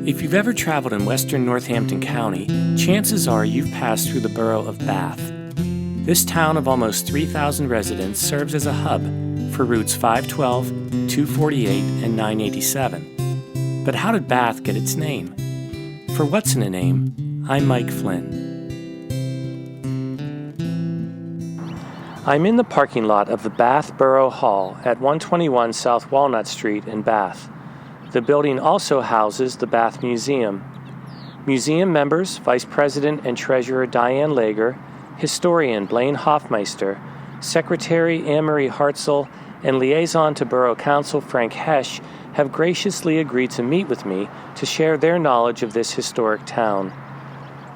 If you've ever traveled in western Northampton County, chances are you've passed through the borough of Bath. This town of almost 3,000 residents serves as a hub for routes 512, 248, and 987. But how did Bath get its name? For What's in a Name, I'm Mike Flynn. I'm in the parking lot of the Bath Borough Hall at 121 South Walnut Street in Bath. The building also houses the Bath Museum. Museum members, Vice President and Treasurer Dianne Lager, Historian Blaine Hoffmeister, Secretary Annemarie Hartzell, and Liaison to Borough Council Frank Hesch have graciously agreed to meet with me to share their knowledge of this historic town.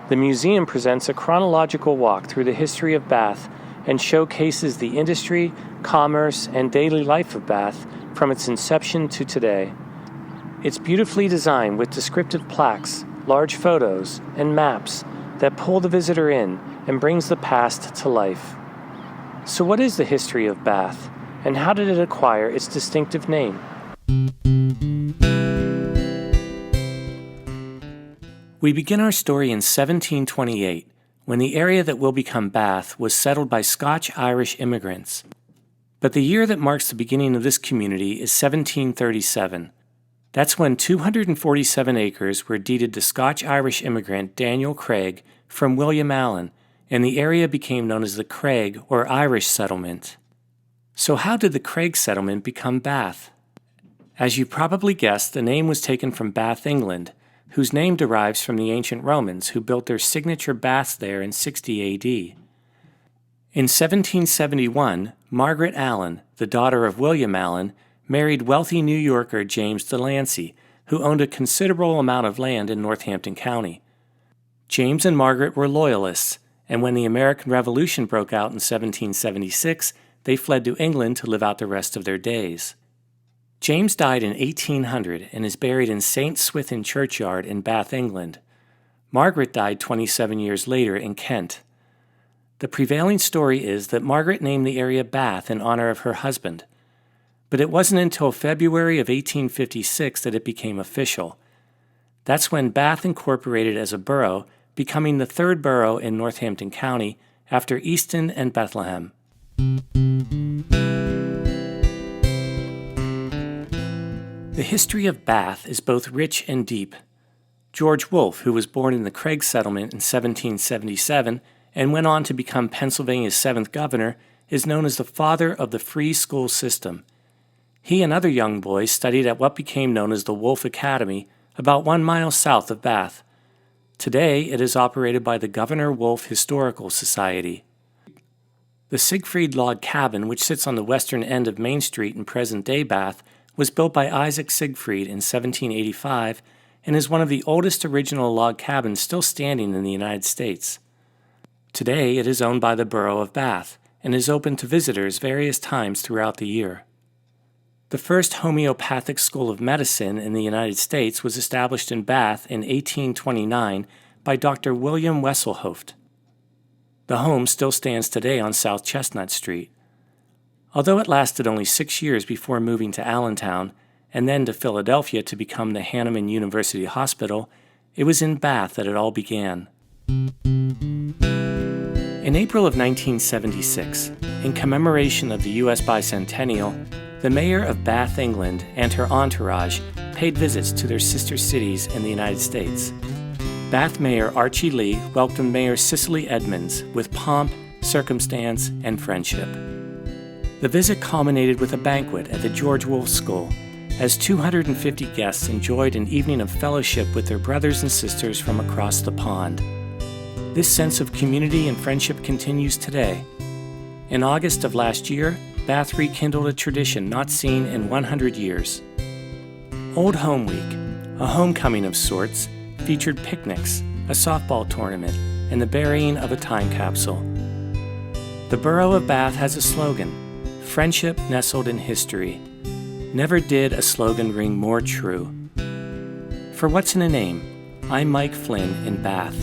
The museum presents a chronological walk through the history of Bath and showcases the industry, commerce, and daily life of Bath from its inception to today. It's beautifully designed with descriptive plaques, large photos, and maps that pull the visitor in and brings the past to life. So what is the history of Bath, and how did it acquire its distinctive name? We begin our story in 1728, when the area that will become Bath was settled by Scotch-Irish immigrants. But the year that marks the beginning of this community is 1737. That's when 247 acres were deeded to Scotch-Irish immigrant Daniel Craig from William Allen, and the area became known as the Craig or Irish settlement. So how did the Craig settlement become Bath? As you probably guessed, the name was taken from Bath, England, whose name derives from the ancient Romans who built their signature baths there in 60 AD. In 1771, Margaret Allen, the daughter of William Allen, married wealthy New Yorker James Delancey, who owned a considerable amount of land in Northampton County. James and Margaret were loyalists, and when the American Revolution broke out in 1776, they fled to England to live out the rest of their days. James died in 1800 and is buried in St. Swithin Churchyard in Bath, England. Margaret died 27 years later in Kent. The prevailing story is that Margaret named the area Bath in honor of her husband. But it wasn't until February of 1856 that it became official. That's when Bath incorporated as a borough, becoming the third borough in Northampton County after Easton and Bethlehem. The history of Bath is both rich and deep. George Wolfe, who was born in the Craig settlement in 1777 and went on to become Pennsylvania's 7th governor, is known as the father of the free school system. He and other young boys studied at what became known as the Wolfe Academy, about 1 mile south of Bath. Today, it is operated by the Governor Wolfe Historical Society. The Siegfried log cabin, which sits on the western end of Main Street in present-day Bath, was built by Isaac Siegfried in 1785 and is one of the oldest original log cabins still standing in the United States. Today, it is owned by the Borough of Bath and is open to visitors various times throughout the year. The first homeopathic school of medicine in the United States was established in Bath in 1829 by Dr. William Wesselhoeft. The home still stands today on South Chestnut Street. Although it lasted only 6 years before moving to Allentown and then to Philadelphia to become the Hahnemann University Hospital, it was in Bath that it all began. In April of 1976, in commemoration of the U.S. bicentennial, the mayor of Bath, England, and her entourage paid visits to their sister cities in the United States. Bath Mayor Archie Lee welcomed Mayor Cicely Edmonds with pomp, circumstance, and friendship. The visit culminated with a banquet at the George Wolfe School, as 250 guests enjoyed an evening of fellowship with their brothers and sisters from across the pond. This sense of community and friendship continues today. In August of last year, Bath rekindled a tradition not seen in 100 years. Old Home Week, a homecoming of sorts, featured picnics, a softball tournament, and the burying of a time capsule. The Borough of Bath has a slogan, "Friendship nestled in history." Never did a slogan ring more true. For What's in a Name, I'm Mike Flynn in Bath.